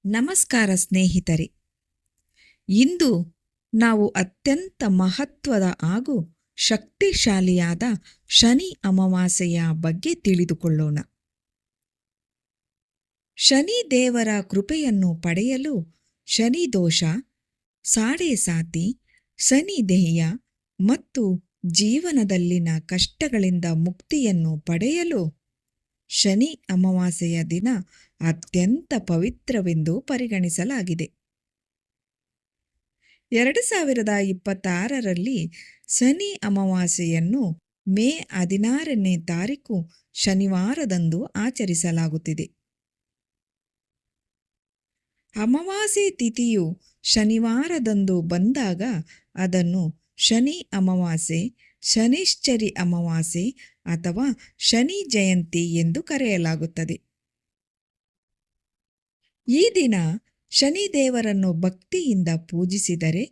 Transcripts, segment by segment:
ನಮಸ್ಕಾರ ಸ್ನೇಹಿತರೆ. ಇಂದು ನಾವು ಅತ್ಯಂತ ಮಹತ್ವದ ಹಾಗೂ ಶಕ್ತಿಶಾಲಿಯಾದ ಶನಿ ಅಮಾವಾಸ್ಯೆಯ ಬಗ್ಗೆ ತಿಳಿದುಕೊಳ್ಳೋಣ. ಶನಿ ದೇವರ ಕೃಪೆಯನ್ನು ಪಡೆಯಲು ಶನಿ ದೋಷ, ಸಾಡೆ ಸಾತಿ, ಶನಿ ದೇಯ ಮತ್ತು ಜೀವನದಲ್ಲಿನ ಕಷ್ಟಗಳಿಂದ ಮುಕ್ತಿಯನ್ನು ಪಡೆಯಲು ಶನಿ ಅಮಾವಾಸ್ಯೆಯ ದಿನ ಅತ್ಯಂತ ಪವಿತ್ರವೆಂದು ಪರಿಗಣಿಸಲಾಗಿದೆ. 2026ರಲ್ಲಿ ಶನಿ ಅಮಾವಾಸ್ಯೆಯನ್ನು ಮೇ 16ನೇ ತಾರೀಕು ಶನಿವಾರದಂದು ಆಚರಿಸಲಾಗುತ್ತಿದೆ. ಅಮಾವಾಸ್ಯೆ ತಿಥಿಯು ಶನಿವಾರದಂದು ಬಂದಾಗ ಅದನ್ನು ಶನಿ ಅಮಾವಾಸ್ಯೆ, ಶನಿಶ್ಚರಿ ಅಮಾವಾಸ್ಯೆ ಅಥವಾ ಶನಿ ಜಯಂತಿ ಎಂದು ಕರೆಯಲಾಗುತ್ತದೆ. ಈ ದಿನ ಶನಿ ದೇವರನ್ನು ಭಕ್ತಿಯಿಂದ ಪೂಜಿಸಿದರೆ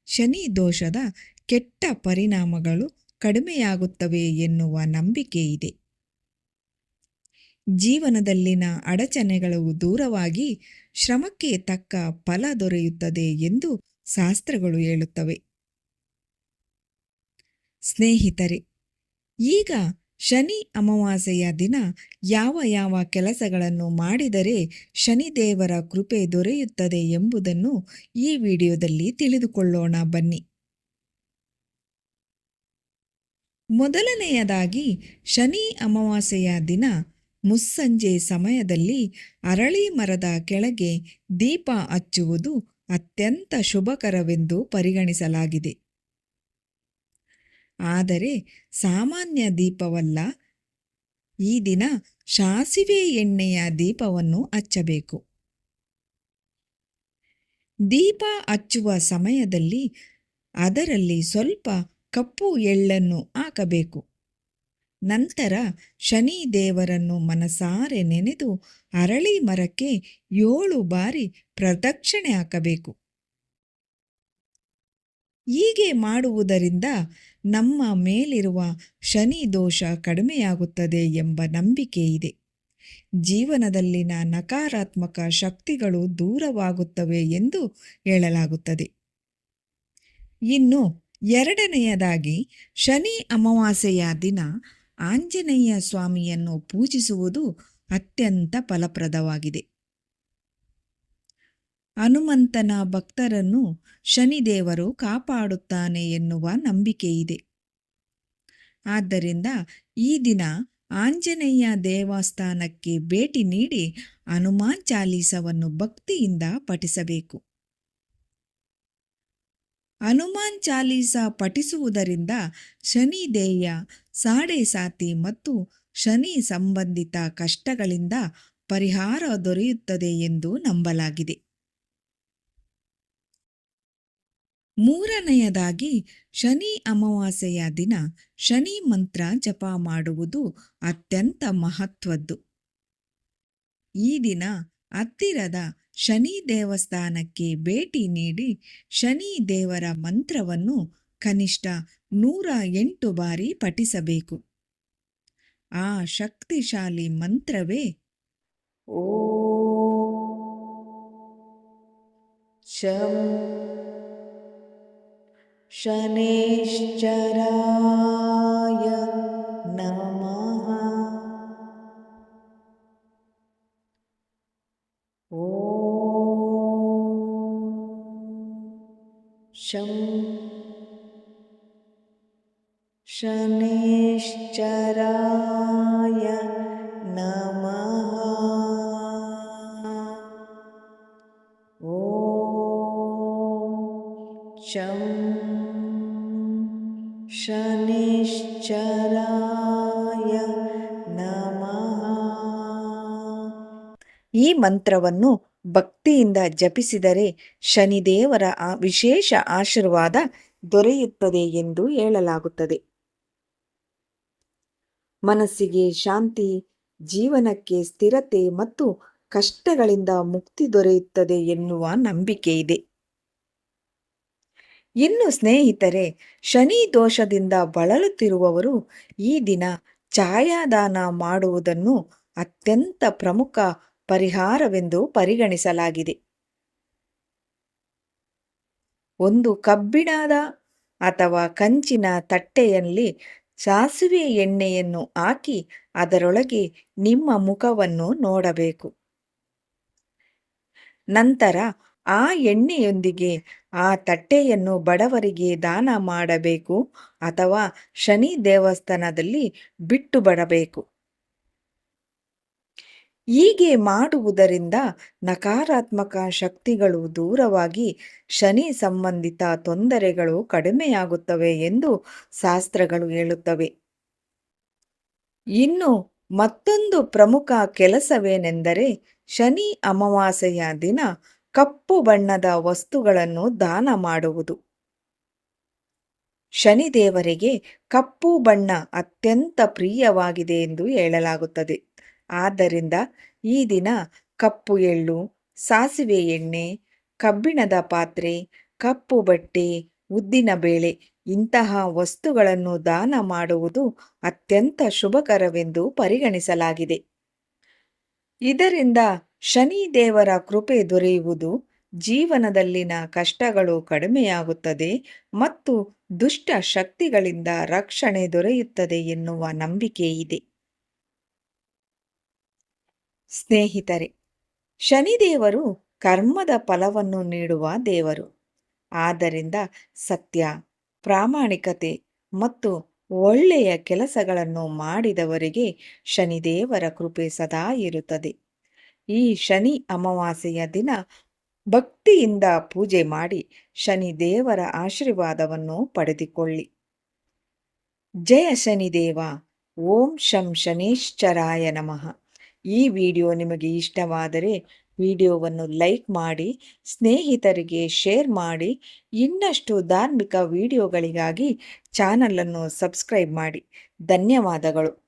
ಶನಿ ದೋಷದ ಕೆಟ್ಟ ಪರಿಣಾಮಗಳು ಕಡಿಮೆಯಾಗುತ್ತವೆ ಎನ್ನುವ ನಂಬಿಕೆ ಇದೆ. ಜೀವನದಲ್ಲಿನ ಅಡಚಣೆಗಳು ದೂರವಾಗಿ ಶ್ರಮಕ್ಕೆ ತಕ್ಕ ಫಲ ದೊರೆಯುತ್ತದೆ ಎಂದು ಶಾಸ್ತ್ರಗಳು ಹೇಳುತ್ತವೆ. ಸ್ನೇಹಿತರೆ, ಈಗ ಶನಿ ಅಮಾವಾಸ್ಯೆಯ ದಿನ ಯಾವ ಕೆಲಸಗಳನ್ನು ಮಾಡಿದರೆ ಶನಿದೇವರ ಕೃಪೆ ದೊರೆಯುತ್ತದೆ ಎಂಬುದನ್ನು ಈ ವಿಡಿಯೋದಲ್ಲಿ ತಿಳಿದುಕೊಳ್ಳೋಣ ಬನ್ನಿ. ಮೊದಲನೆಯದಾಗಿ, ಶನಿ ಅಮಾವಾಸ್ಯೆಯ ದಿನ ಮುಸ್ಸಂಜೆ ಸಮಯದಲ್ಲಿ ಅರಳಿ ಮರದ ಕೆಳಗೆ ದೀಪ ಹಚ್ಚುವುದು ಅತ್ಯಂತ ಶುಭಕರವೆಂದು ಪರಿಗಣಿಸಲಾಗಿದೆ. ಆದರೆ ಸಾಮಾನ್ಯ ದೀಪವಲ್ಲ, ಈ ದಿನ ಸಾಸಿವೆ ಎಣ್ಣೆಯ ದೀಪವನ್ನು ಹಚ್ಚಬೇಕು. ದೀಪ ಹಚ್ಚುವ ಸಮಯದಲ್ಲಿ ಅದರಲ್ಲಿ ಸ್ವಲ್ಪ ಕಪ್ಪು ಎಳ್ಳನ್ನು ಹಾಕಬೇಕು. ನಂತರ ಶನಿ ದೇವರನ್ನು ಮನಸಾರೆ ನೆನೆದು ಅರಳಿ ಮರಕ್ಕೆ 7 ಬಾರಿ ಪ್ರದಕ್ಷಿಣೆ ಹಾಕಬೇಕು. ಹೀಗೆ ಮಾಡುವುದರಿಂದ ನಮ್ಮ ಮೇಲಿರುವ ಶನಿ ದೋಷ ಕಡಿಮೆಯಾಗುತ್ತದೆ ಎಂಬ ನಂಬಿಕೆ ಇದೆ. ಜೀವನದಲ್ಲಿನ ನಕಾರಾತ್ಮಕ ಶಕ್ತಿಗಳು ದೂರವಾಗುತ್ತವೆ ಎಂದು ಹೇಳಲಾಗುತ್ತದೆ. ಇನ್ನು ಎರಡನೆಯದಾಗಿ, ಶನಿ ಅಮಾವಾಸ್ಯೆಯ ದಿನ ಆಂಜನೇಯ ಸ್ವಾಮಿಯನ್ನು ಪೂಜಿಸುವುದು ಅತ್ಯಂತ ಫಲಪ್ರದವಾಗಿದೆ. ಹನುಮಂತನ ಭಕ್ತರನ್ನು ಶನಿದೇವರು ಕಾಪಾಡುತ್ತಾನೆ ಎನ್ನುವ ನಂಬಿಕೆ ಇದೆ. ಆದ್ದರಿಂದ ಈ ದಿನ ಆಂಜನೇಯ ದೇವಸ್ಥಾನಕ್ಕೆ ಭೇಟಿ ನೀಡಿ ಹನುಮಾನ್ ಚಾಲೀಸವನ್ನು ಭಕ್ತಿಯಿಂದ ಪಠಿಸಬೇಕು. ಹನುಮಾನ್ ಚಾಲೀಸ ಪಠಿಸುವುದರಿಂದ ಶನಿ ದೇಯ, ಸಾಡೆ ಸಾತಿ ಮತ್ತು ಶನಿ ಸಂಬಂಧಿತ ಕಷ್ಟಗಳಿಂದ ಪರಿಹಾರ ದೊರೆಯುತ್ತದೆ ಎಂದು ನಂಬಲಾಗಿದೆ. ಮೂರನೆಯದಾಗಿ, ಶನಿ ಅಮಾವಾಸ್ಯೆಯ ದಿನ ಶನಿ ಮಂತ್ರ ಜಪ ಮಾಡುವುದು ಅತ್ಯಂತ ಮಹತ್ವದ್ದು. ಈ ದಿನ ಹತ್ತಿರದ ಶನಿ ದೇವಸ್ಥಾನಕ್ಕೆ ಭೇಟಿ ನೀಡಿ ಶನಿ ದೇವರ ಮಂತ್ರವನ್ನು ಕನಿಷ್ಠ 108 ಬಾರಿ ಪಠಿಸಬೇಕು. ಆ ಶಕ್ತಿಶಾಲಿ ಮಂತ್ರವೇ ಓಂ ಶಂ ಶನೇಶ್ಚರಾಯ ನಮಃ. ಓಂ ಶಂ ಶನೇಶ್ಚರಾಯ ನಮಃ. ಓಂ ಶಂ ಶನೇಶ್ಚರಾಯ ನಮಃ. ಈ ಮಂತ್ರವನ್ನು ಭಕ್ತಿಯಿಂದ ಜಪಿಸಿದರೆ ಶನಿದೇವರ ವಿಶೇಷ ಆಶೀರ್ವಾದ ದೊರೆಯುತ್ತದೆ ಎಂದು ಹೇಳಲಾಗುತ್ತದೆ. ಮನಸ್ಸಿಗೆ ಶಾಂತಿ, ಜೀವನಕ್ಕೆ ಸ್ಥಿರತೆ ಮತ್ತು ಕಷ್ಟಗಳಿಂದ ಮುಕ್ತಿ ದೊರೆಯುತ್ತದೆ ಎನ್ನುವ ನಂಬಿಕೆ ಇದೆ. ಇನ್ನು ಸ್ನೇಹಿತರೆ, ಶನಿ ದೋಷದಿಂದ ಬಳಲುತ್ತಿರುವವರು ಈ ದಿನ ಛಾಯಾದಾನ ಮಾಡುವುದನ್ನು ಅತ್ಯಂತ ಪ್ರಮುಖ ಪರಿಹಾರವೆಂದು ಪರಿಗಣಿಸಲಾಗಿದೆ. ಒಂದು ಕಬ್ಬಿಣದ ಅಥವಾ ಕಂಚಿನ ತಟ್ಟೆಯಲ್ಲಿ ಸಾಸಿವೆ ಎಣ್ಣೆಯನ್ನು ಹಾಕಿ ಅದರೊಳಗೆ ನಿಮ್ಮ ಮುಖವನ್ನು ನೋಡಬೇಕು. ನಂತರ ಆ ಎಣ್ಣೆಯೊಂದಿಗೆ ಆ ತಟ್ಟೆಯನ್ನು ಬಡವರಿಗೆ ದಾನ ಮಾಡಬೇಕು ಅಥವಾ ಶನಿ ದೇವಸ್ಥಾನದಲ್ಲಿ ಬಿಟ್ಟು ಬರಬೇಕು. ಹೀಗೆ ಮಾಡುವುದರಿಂದ ನಕಾರಾತ್ಮಕ ಶಕ್ತಿಗಳು ದೂರವಾಗಿ ಶನಿ ಸಂಬಂಧಿತ ತೊಂದರೆಗಳು ಕಡಿಮೆಯಾಗುತ್ತವೆ ಎಂದು ಶಾಸ್ತ್ರಗಳು ಹೇಳುತ್ತವೆ. ಇನ್ನು ಮತ್ತೊಂದು ಪ್ರಮುಖ ಕೆಲಸವೇನೆಂದರೆ ಶನಿ ಅಮಾವಾಸ್ಯೆಯ ದಿನ ಕಪ್ಪು ಬಣ್ಣದ ವಸ್ತುಗಳನ್ನು ದಾನ ಮಾಡುವುದು. ಶನಿದೇವರಿಗೆ ಕಪ್ಪು ಬಣ್ಣ ಅತ್ಯಂತ ಪ್ರಿಯವಾಗಿದೆ ಎಂದು ಹೇಳಲಾಗುತ್ತದೆ. ಆದ್ದರಿಂದ ಈ ದಿನ ಕಪ್ಪು ಎಳ್ಳು, ಸಾಸಿವೆ ಎಣ್ಣೆ, ಕಬ್ಬಿಣದ ಪಾತ್ರೆ, ಕಪ್ಪು ಬಟ್ಟೆ, ಉದ್ದಿನ ಬೇಳೆ ಇಂತಹ ವಸ್ತುಗಳನ್ನು ದಾನ ಮಾಡುವುದು ಅತ್ಯಂತ ಶುಭಕರವೆಂದು ಪರಿಗಣಿಸಲಾಗಿದೆ. ಇದರಿಂದ ಶನಿ ದೇವರ ಕೃಪೆ ದೊರೆಯುವುದು, ಜೀವನದಲ್ಲಿನ ಕಷ್ಟಗಳು ಕಡಿಮೆಯಾಗುತ್ತದೆ ಮತ್ತು ದುಷ್ಟ ಶಕ್ತಿಗಳಿಂದ ರಕ್ಷಣೆ ದೊರೆಯುತ್ತದೆ ಎನ್ನುವ ನಂಬಿಕೆ ಇದೆ. ಸ್ನೇಹಿತರೆ, ಶನಿದೇವರು ಕರ್ಮದ ಫಲವನ್ನು ನೀಡುವ ದೇವರು. ಆದ್ದರಿಂದ ಸತ್ಯ, ಪ್ರಾಮಾಣಿಕತೆ ಮತ್ತು ಒಳ್ಳೆಯ ಕೆಲಸಗಳನ್ನು ಮಾಡಿದವರಿಗೆ ಶನಿದೇವರ ಕೃಪೆ ಸದಾ ಇರುತ್ತದೆ. ಈ ಶನಿ ಅಮಾವಾಸ್ಯೆಯ ದಿನ ಭಕ್ತಿಯಿಂದ ಪೂಜೆ ಮಾಡಿ ಶನಿದೇವರ ಆಶೀರ್ವಾದವನ್ನು ಪಡೆದುಕೊಳ್ಳಿ. ಜಯ ಶನಿದೇವ. ಓಂ ಶಂ ಶನೇಶ್ಚರಾಯ ನಮಃ. ಈ ವಿಡಿಯೋ ನಿಮಗೆ ಇಷ್ಟವಾದರೆ ವಿಡಿಯೋವನ್ನು ಲೈಕ್ ಮಾಡಿ, ಸ್ನೇಹಿತರಿಗೆ ಶೇರ್ ಮಾಡಿ. ಇನ್ನಷ್ಟು ಧಾರ್ಮಿಕ ವಿಡಿಯೋಗಳಿಗಾಗಿ ಚಾನಲನ್ನು ಸಬ್ಸ್ಕ್ರೈಬ್ ಮಾಡಿ. ಧನ್ಯವಾದಗಳು.